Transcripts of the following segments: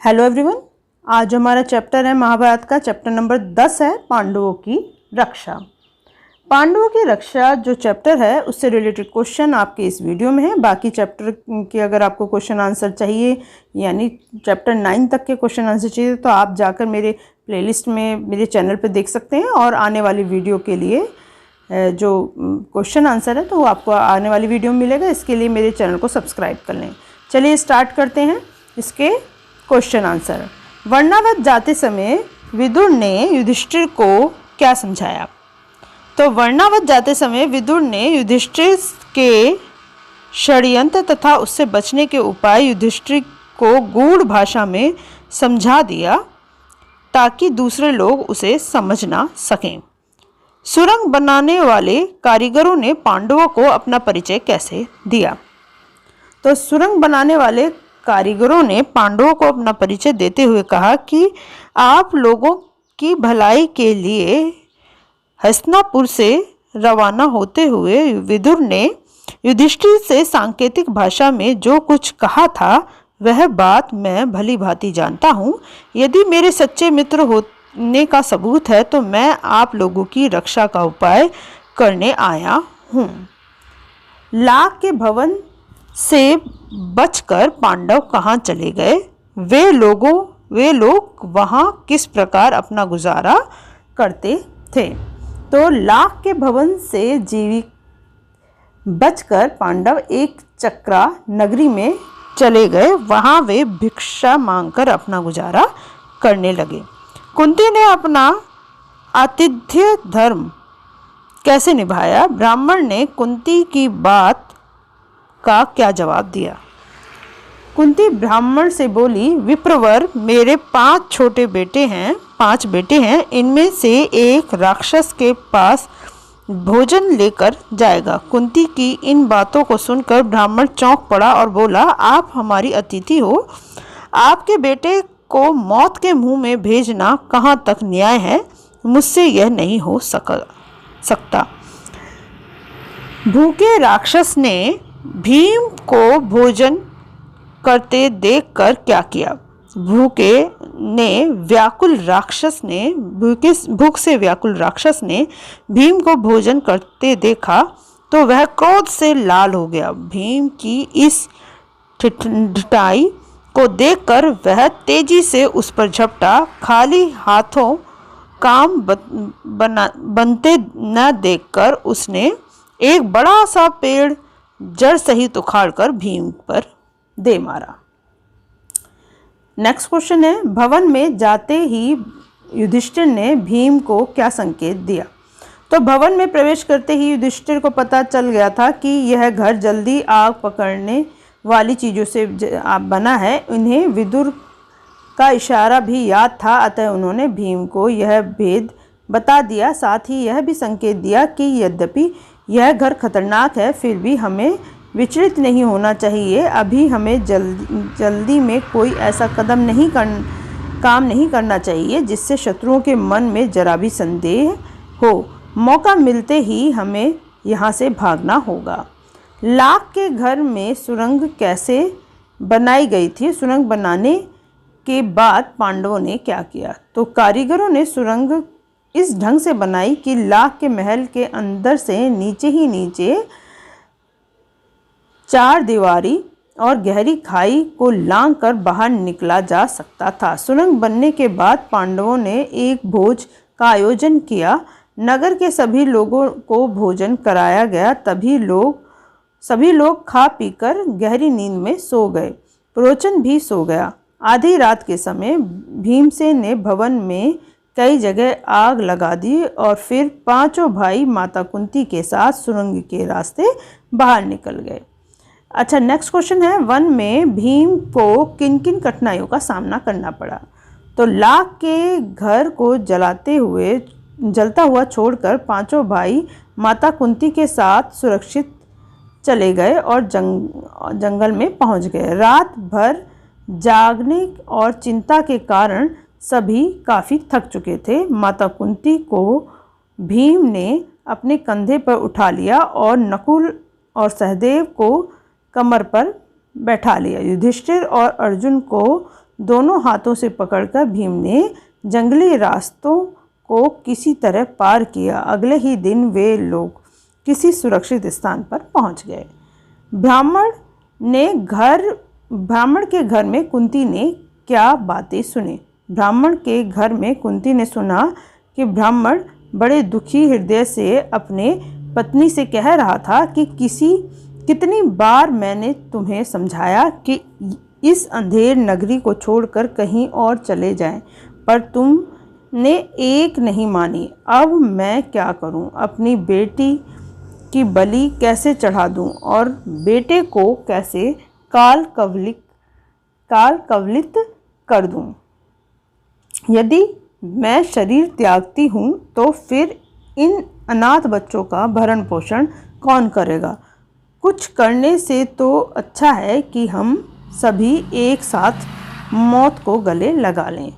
Hello everyone. आज हमारा chapter है महाभारत का चैप्टर नंबर 10 है पांडवों की रक्षा। पांडवों की रक्षा जो चैप्टर है उससे रिलेटेड क्वेश्चन आपके इस वीडियो में है। बाकी चैप्टर के अगर आपको क्वेश्चन आंसर चाहिए यानी चैप्टर 9 तक के क्वेश्चन आंसर चाहिए तो आप जाकर मेरे प्लेलिस्ट में मेरे चैनल पर देख सकते हैं और आने वाली वीडियो के लिए जो क्वेश्चन आंसर है तो वो आपको आने वाली वीडियो में मिलेगा। इसके लिए मेरे चैनल को सब्सक्राइब कर लें। चलिए स्टार्ट करते हैं इसके क्वेश्चन आंसर। वर्णावत जाते समय विदुर ने युधिष्ठिर को क्या समझाया? तो वर्णावत जाते समय विदुर ने युधिष्ठिर के षड्यंत्र तथा उससे बचने के उपाय युधिष्ठिर को गूढ़ भाषा में समझा दिया ताकि दूसरे लोग उसे समझ ना सकें। सुरंग बनाने वाले कारीगरों ने पांडवों को अपना परिचय कैसे दिया? तो सुरंग बनाने वाले कारीगरों ने पांडवों को अपना परिचय देते हुए कहा कि आप लोगों की भलाई के लिए हस्तिनापुर से रवाना होते हुए विदुर ने युधिष्ठिर से सांकेतिक भाषा में जो कुछ कहा था वह बात मैं भली भांति जानता हूँ। यदि मेरे सच्चे मित्र होने का सबूत है तो मैं आप लोगों की रक्षा का उपाय करने आया हूँ। लाख के भवन से बचकर पांडव कहाँ चले गए? वे लोग वहाँ किस प्रकार अपना गुजारा करते थे? तो लाख के भवन से जीवित बचकर पांडव एक चक्रा नगरी में चले गए। वहाँ वे भिक्षा मांगकर अपना गुजारा करने लगे। कुंती ने अपना आतिथ्य धर्म कैसे निभाया? ब्राह्मण ने कुंती की बात का क्या जवाब दिया? कुंती ब्राह्मण से बोली, विप्रवर, मेरे 5 बेटे हैं। इनमें से एक राक्षस के पास भोजन लेकर जाएगा। कुंती की इन बातों को सुनकर ब्राह्मण चौंक पड़ा और बोला, आप हमारी अतिथि हो, आपके बेटे को मौत के मुंह में भेजना कहाँ तक न्याय है? मुझसे यह नहीं हो सकता। भूखे राक्षस ने भीम को भोजन करते देखकर क्या किया? भूख से व्याकुल राक्षस ने भीम को भोजन करते देखा तो वह क्रोध से लाल हो गया। भीम की इस ढिठाई को देखकर वह तेजी से उस पर झपटा। खाली हाथों काम बनते न देखकर उसने एक बड़ा सा पेड़ जड़ सहित उखाड़कर भीम पर दे मारा। नेक्स्ट क्वेश्चन है, भवन में जाते ही युधिष्ठिर ने भीम को क्या संकेत दिया? तो भवन में प्रवेश करते ही युधिष्ठिर को पता चल गया था कि यह घर जल्दी आग पकड़ने वाली चीज़ों से बना है। उन्हें विदुर का इशारा भी याद था, अतः उन्होंने भीम को यह भेद बता दिया। साथ ही यह भी संकेत दिया कि यद्यपि यह घर खतरनाक है फिर भी हमें विचलित नहीं होना चाहिए। अभी हमें जल्दी में कोई ऐसा काम नहीं करना चाहिए जिससे शत्रुओं के मन में जरा भी संदेह हो। मौका मिलते ही हमें यहाँ से भागना होगा। लाख के घर में सुरंग कैसे बनाई गई थी? सुरंग बनाने के बाद पांडवों ने क्या किया? तो कारीगरों ने सुरंग इस ढंग से बनाई कि लाख के महल के अंदर से नीचे ही नीचे 4 दीवारी और गहरी खाई को लांघ कर बाहर निकला जा सकता था। सुरंग बनने के बाद पांडवों ने एक भोज का आयोजन किया। नगर के सभी लोगों को भोजन कराया गया। सभी लोग खा पीकर गहरी नींद में सो गए। प्रोचन भी सो गया। आधी रात के समय भीमसेन ने भवन में कई जगह आग लगा दी और फिर 5 भाई माता कुंती के साथ सुरंग के रास्ते बाहर निकल गए। अच्छा, नेक्स्ट क्वेश्चन है, वन में भीम को किन किन कठिनाइयों का सामना करना पड़ा? तो लाख के घर को जलता हुआ छोड़कर 5 भाई माता कुंती के साथ सुरक्षित चले गए और जंगल में पहुंच गए। रात भर जागने और चिंता के कारण सभी काफ़ी थक चुके थे। माता कुंती को भीम ने अपने कंधे पर उठा लिया और नकुल और सहदेव को कमर पर बैठा लिया। युधिष्ठिर और अर्जुन को दोनों हाथों से पकड़कर भीम ने जंगली रास्तों को किसी तरह पार किया। अगले ही दिन वे लोग किसी सुरक्षित स्थान पर पहुंच गए। ब्राह्मण के घर में कुंती ने क्या बातें सुनी। ब्राह्मण के घर में कुंती ने सुना कि ब्राह्मण बड़े दुखी हृदय से अपने पत्नी से कह रहा था कि कितनी बार मैंने तुम्हें समझाया कि इस अंधेर नगरी को छोड़कर कहीं और चले जाएं, पर तुमने एक नहीं मानी। अब मैं क्या करूं? अपनी बेटी की बलि कैसे चढ़ा दूं और बेटे को कैसे काल कवलित कर दूं? यदि मैं शरीर त्यागती हूं तो फिर इन अनाथ बच्चों का भरण पोषण कौन करेगा? कुछ करने से तो अच्छा है कि हम सभी एक साथ मौत को गले लगा लें।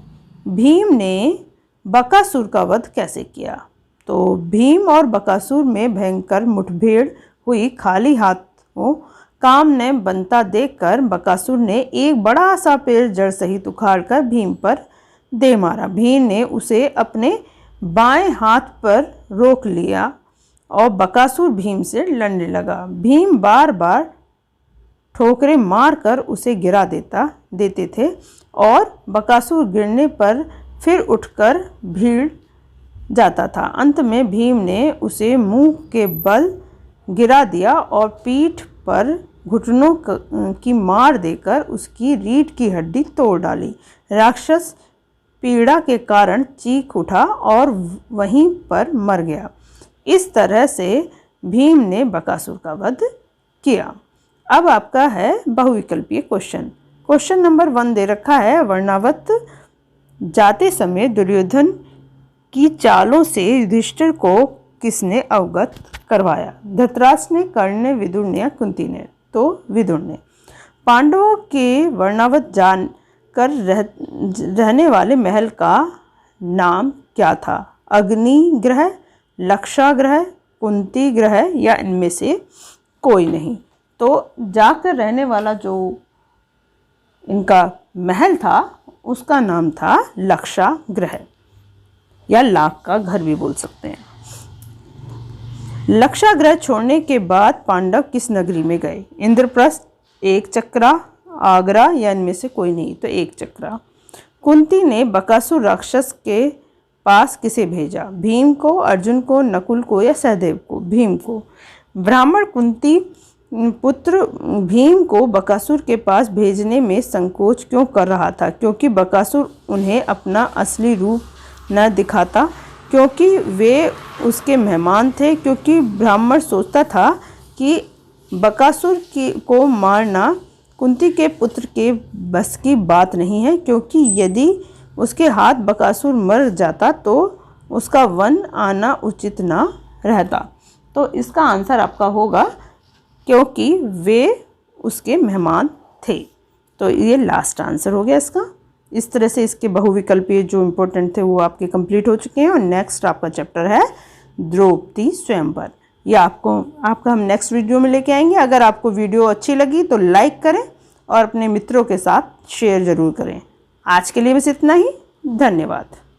भीम ने बकासुर का वध कैसे किया? तो भीम और बकासुर में भयंकर मुठभेड़ हुई। खाली हाथों काम न बनता देखकर बकासुर ने एक बड़ा सा पेड़ जड़ सहित उखाड़कर भीम पर दे मारा। भीम ने उसे अपने बाएं हाथ पर रोक लिया और बकासुर भीम से लड़ने लगा। भीम बार बार ठोकरें मारकर उसे गिरा देते थे और बकासुर गिरने पर फिर उठकर भीड़ जाता था। अंत में भीम ने उसे मुंह के बल गिरा दिया और पीठ पर घुटनों की मार देकर उसकी रीढ़ की हड्डी तोड़ डाली। राक्षस पीड़ा के कारण चीख उठा और वहीं पर मर गया। इस तरह से भीम ने बकासुर का वध किया। अब आपका है बहुविकल्पीय क्वेश्चन। क्वेश्चन नंबर 1 दे रखा है, वर्णावत जाते समय दुर्योधन की चालों से युधिष्ठिर को किसने अवगत करवाया? धृतराष्ट्र ने, कर्ण ने, विदुर ने या कुंती ने? तो विदुर ने। पांडवों के वर्णावत जानकर रहने वाले महल का नाम क्या था? अग्नि ग्रह, लक्षा ग्रह, कुंती ग्रह या इनमें से कोई नहीं? तो जाकर रहने वाला जो इनका महल था उसका नाम था लक्षा ग्रह या लाख का घर भी बोल सकते हैं। लक्षा ग्रह छोड़ने के बाद पांडव किस नगरी में गए? इंद्रप्रस्थ, एक चक्रा, आगरा या इनमें से कोई नहीं? तो एक चक्रा। कुंती ने बकासुर राक्षस के पास किसे भेजा? भीम को, अर्जुन को, नकुल को या सहदेव को? भीम को। ब्राह्मण कुंती पुत्र भीम को बकासुर के पास भेजने में संकोच क्यों कर रहा था? क्योंकि बकासुर उन्हें अपना असली रूप न दिखाता, क्योंकि वे उसके मेहमान थे, क्योंकि ब्राह्मण सोचता था कि बकासुर को मारना कुंती के पुत्र के बस की बात नहीं है, क्योंकि यदि उसके हाथ बकासुर मर जाता तो उसका वन आना उचित ना रहता। तो इसका आंसर आपका होगा क्योंकि वे उसके मेहमान थे। तो ये लास्ट आंसर हो गया इसका। इस तरह से इसके बहुविकल्पीय जो इम्पोर्टेंट थे वो आपके कंप्लीट हो चुके हैं। और नेक्स्ट आपका चैप्टर है द्रौपदी स्वयंवर। ये आपका हम नेक्स्ट वीडियो में लेके आएंगे। अगर आपको वीडियो अच्छी लगी तो लाइक करें और अपने मित्रों के साथ शेयर ज़रूर करें। आज के लिए बस इतना ही। धन्यवाद।